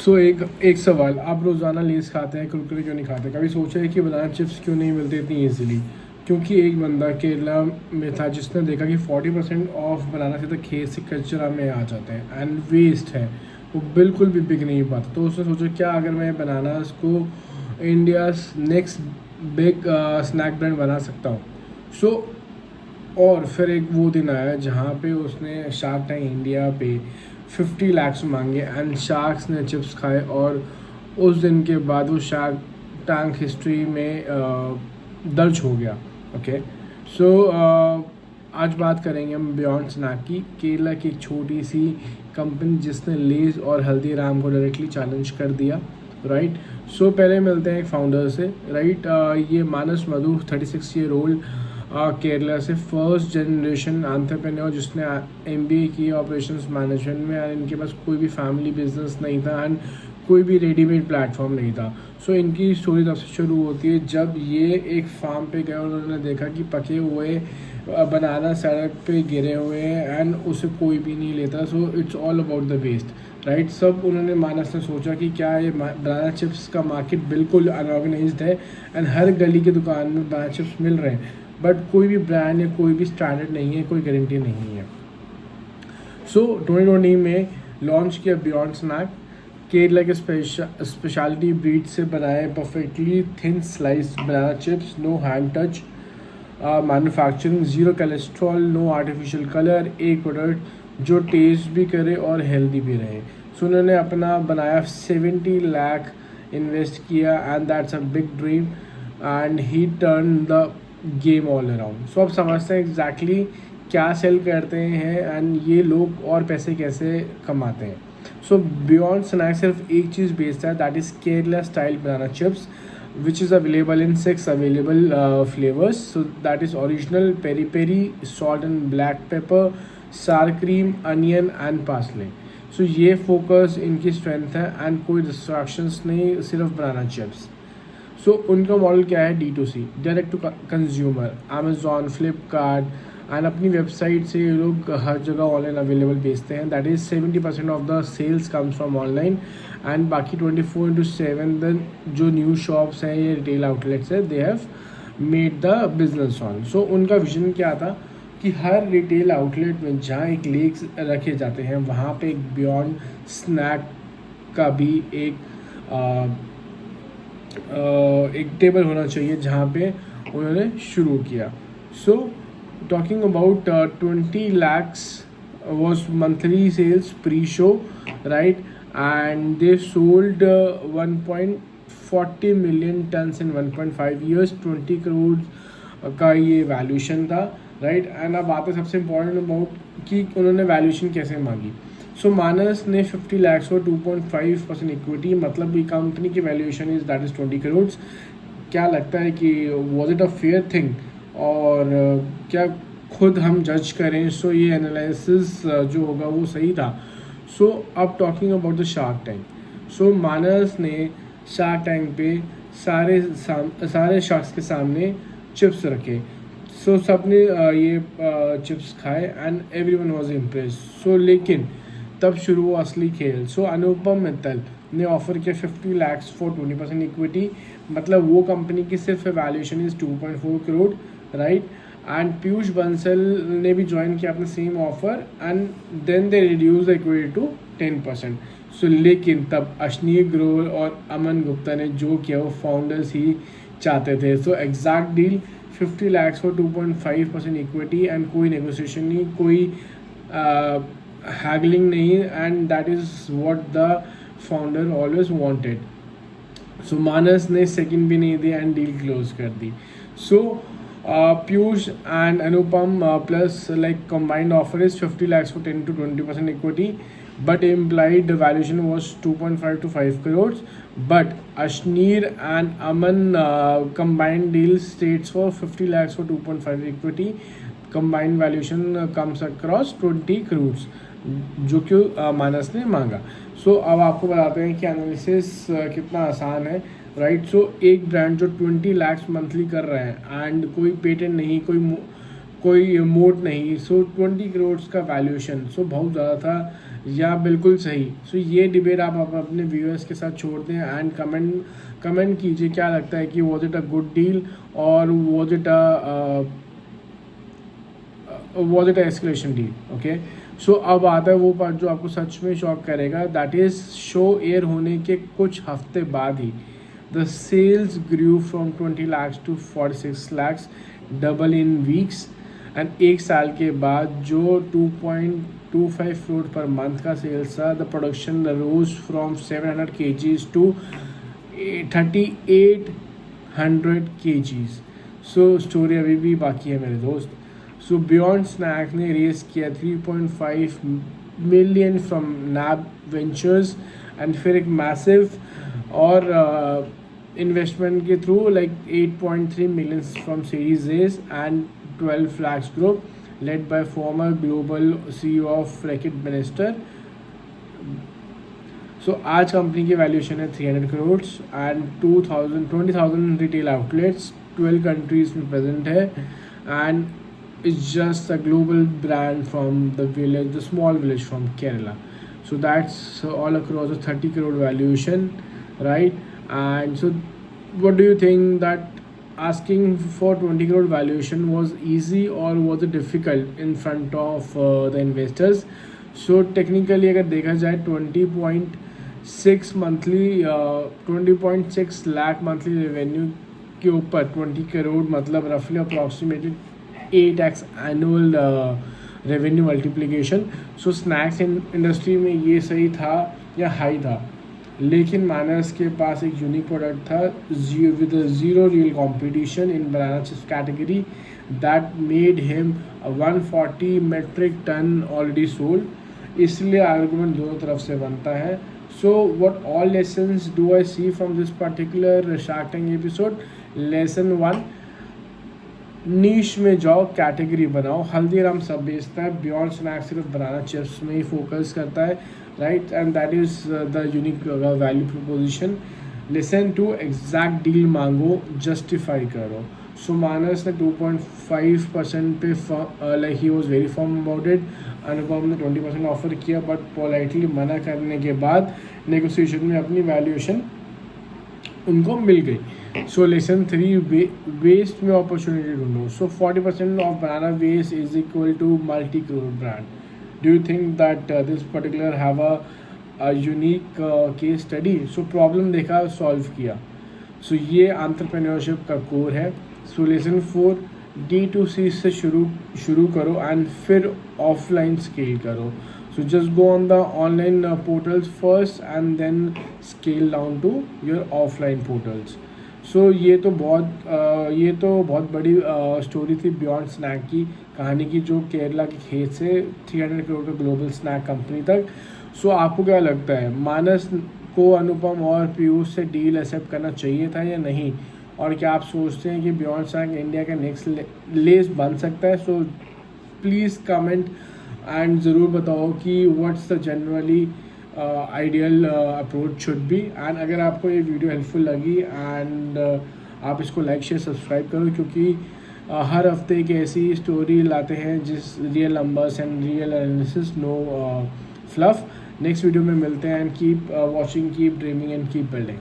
सो एक सवाल, आप रोज़ाना लेस खाते हैं, कुरकुरे क्यों नहीं खाते? कभी सोचा है कि बनाना चिप्स क्यों नहीं मिलते इतनी ईजिली? क्योंकि एक बंदा केरला में था जिसने देखा कि 40% ऑफ बनाना सीधा खेत से कचरा में आ जाते हैं एंड वेस्ट है, वो बिल्कुल भी बिक नहीं पाता। तो उसने सोचा क्या अगर मैं बनानास को India's next big snack brand बना सकता हूँ। सो और फिर एक वो दिन आया जहाँ पे उसने शार्क टैंक इंडिया पे 50 लाख मांगे एंड शार्क्स ने चिप्स खाए, और उस दिन के बाद वो शार्क टैंक हिस्ट्री में दर्ज हो गया। ओके, सो आज बात करेंगे हम बियॉन्ड स्नैक की, केरला की एक छोटी सी कंपनी जिसने लेज और हल्दीराम को डायरेक्टली चैलेंज कर दिया। राइट, सो पहले मिलते हैं एक फाउंडर से। राइट, ये मानस मधु 36 ईयर ओल्ड केरला से फर्स्ट जनरेशन एंटरप्रेन्योर जिसने MBA की ऑपरेशंस मैनेजमेंट में, एंड इनके पास कोई भी फैमिली बिजनेस नहीं था एंड कोई भी रेडीमेड प्लेटफॉर्म नहीं था। सो इनकी स्टोरी तब से शुरू होती है जब ये एक फार्म पे गए और उन्होंने देखा कि पके हुए बनाना सड़क पे गिरे हुए हैं एंड उसे कोई भी नहीं लेता। So it's all about the waste. Right, सब उन्होंने मानस ने सोचा कि क्या ये बनाना चिप्स का मार्केट बिल्कुल अनऑर्गेनाइज्ड है एंड हर गली की दुकान में बनाना चिप्स मिल रहे हैं, बट कोई भी ब्रांड या कोई भी स्टैंडर्ड नहीं है, कोई गारंटी नहीं है। सो 2020 में लॉन्च किया बियॉन्ड स्नैक, केरला के स्पेशलिटी ब्रीड से बनाए perfectly thin slice banana chips, no hand touch manufacturing, zero cholesterol, no artificial colour, एक प्रोडक्ट जो टेस्ट भी करे और हेल्दी भी रहे। सो उन्होंने अपना बनाया 70 लाख इन्वेस्ट किया and that's a big dream and he turn the game all around. So आप समझते हैं एग्जैक्टली क्या सेल करते हैं एंड ये लोग और पैसे कैसे कमाते हैं। सो बियॉन्ड स्नैक सिर्फ एक चीज़ बेचता है, that is Kerala style banana chips which is available in 6 available flavors. So that is original, peri peri, salt and black pepper, sour cream, onion and parsley. So ये फोकस इनकी स्ट्रेंथ है and कोई distractions नहीं, सिर्फ banana chips. सो उनका model क्या है? D2C, direct to consumer, Amazon, Flipkart and अपनी वेबसाइट से ये लोग हर जगह ऑनलाइन अवेलेबल बेचते हैं। That is 70% of the sales comes from online and बाकी 24/7 दिन जो न्यू शॉप्स हैं या रिटेल आउटलेट्स है, they have made the business on. So उनका विजन क्या था कि हर रिटेल आउटलेट में जहाँ एक लेक्स रखे जाते हैं वहाँ पे एक बियॉन्ड स्नैक का भी एक टेबल होना चाहिए जहाँ पे उन्होंने शुरू किया। सो talking about 20 lakhs was monthly sales pre-show, right? And they sold 1.40 million tons in 1.5 years, 20 crore का ये वैल्यूशन था। राइट, एंड अब बात है सबसे इम्पोर्टेंट अबाउट कि उन्होंने वैल्यूशन कैसे मांगी। सो मानस ने 50 लाख और 2.5% इक्विटी, मतलब ये कंपनी की valuation is that is 20 crore. क्या लगता है कि was it a fair thing, और क्या खुद हम जज करें? सो ये एनालिसिस जो होगा वो सही था। सो अब talking about the Shark Tank, so Manas ने शार्क टैंक पे सारे शार्क्स के सामने चिप्स रखे। सो सबने ये चिप्स खाए एंड एवरीवन वाज इम्प्रेस्ड। सो लेकिन तब शुरू हुआ असली खेल। सो अनुपम मित्तल ने ऑफर किया 50 लाख फॉर 20% इक्विटी, मतलब वो कंपनी की सिर्फ valuation is 2.4 crore. Right, and Piyush Bansal ने भी ज्वाइन किया अपना same offer and then they reduce the equity to 10%। So लेकिन तब अश्नीर ग्रोवर और अमन गुप्ता ने जो किया वो फाउंडर्स ही चाहते थे। So exact deal 50 lakh for 2.5% equity and कोई नेगोशिएशन नहीं, कोई हैगलिंग नहीं, and that is what the founder always wanted. So Manas ने सेकंड भी नहीं दिया एंड डील क्लोज कर दी। सो Piyush and Anupam plus like combined offer is 50 lakhs for 10 to 20% equity, but implied valuation was 2.5 to 5 crores. But Ashneer and Aman combined deal states for 50 lakhs for 2.5 equity. Combined valuation comes across 20 crores, जो कि मानस ने मांगा। सो अब आपको बताते हैं कि analysis कितना आसान है। राइट, सो एक ब्रांड जो 20 लाख मंथली कर रहे हैं एंड कोई पेटेंट नहीं, कोई मोट नहीं, सो 20 करोड़ का वैल्यूएशन, सो बहुत ज़्यादा था या बिल्कुल सही। सो ये डिबेट आप अपने व्यूअर्स के साथ छोड़ दें एंड कमेंट कीजिए क्या लगता है कि was it a good deal और was it a escalation deal. Okay, so अब आता है वो पार्ट जो आपको सच में शॉक करेगा, दैट इज़ शो एयर होने के कुछ हफ्ते बाद ही the sales grew from 20 lakhs to 46 lakhs, double in weeks. And एक साल के बाद जो 2.25 करोड़ पर मंथ का सेल्स था, the production rose from 700 kgs to 3800 kgs। So story अभी भी बाकी है मेरे दोस्त। सो बियॉन्ड स्नैक ने रेस किया 3.5 million from Nab Ventures and फिर एक मैसिव और इन्वेस्टमेंट के through like 8.3 million from series raise and 12 lakhs group led by former global CEO of Reckitt मिनिस्टर। सो आज कंपनी की वैल्यूएशन है 300 crore and 20,000 retail outlets 12 countries में प्रेजेंट है and it's just a global brand from the small village from Kerala. So that's all across a 30 crore valuation, right? And so what do you think, that asking for 20 crore valuation was easy or was it difficult in front of the investors? So technically अगर देखा जाए 20.6 lakh monthly revenue के ऊपर 20 करोड़ मतलब रफली approximated 8x annual revenue multiplication. सो snacks industry में ये सही था या हाई था, लेकिन मानस के पास एक यूनिक प्रोडक्ट था with zero real competition in banana chips category that made him 140 metric ton already sold. इसलिए आर्गुमेंट दोनों तरफ से बनता है। So what all lessons do I see from this particular Shark Tank episode? Lesson 1, niche में जाओ, category बनाओ। हल्दीराम सब बेचता है, बियॉन्ड स्नैक्स सिर्फ बनाना चिप्स में ही फोकस करता है, right? And that is the unique value proposition. Lesson 2, exact deal मांगो, जस्टिफाई करो। सो मानस ने 2.5% पे like he was very firm about it. Anupam ने 20% ऑफर किया बट पोलाइटली मना करने के बाद नेगोशिएशन में अपनी वैल्यूएशन उनको मिल गई। सो लेसन 3, वेस्ट में अपॉर्चुनिटी ढूंढो। So 40% of banana waste is equal to multi crore brand. Do you think that this particular have a unique case study? So problem देखा, सॉल्व किया। सो ये एंटरप्रेन्योरशिप का कोर है। सो लेसन 4, D2C से शुरू करो एंड फिर ऑफलाइन स्केल करो। So just go on the online portals first and then scale down to your offline portals. So ये तो बहुत बड़ी स्टोरी थी बियॉन्ड स्नैक की कहानी की, जो केरला के खेत से 300 करोड़ के ग्लोबल स्नैक कंपनी तक। सो आपको क्या लगता है, मानस को अनुपम और पीयूष से डील एक्सेप्ट करना चाहिए था या नहीं? और क्या आप सोचते हैं कि बियॉन्ड स्नैक इंडिया का नेक्स्ट लेस बन सकता है? सो प्लीज़ कमेंट एंड ज़रूर बताओ कि what's the generally ideal approach should be. And अगर आपको ये वीडियो हेल्पफुल लगी एंड आप इसको लाइक शेयर सब्सक्राइब करो, क्योंकि हर हफ्ते एक ऐसी स्टोरी लाते हैं जिस real numbers and real analysis, no fluff. Next video में मिलते हैं and keep watching, keep dreaming and keep building.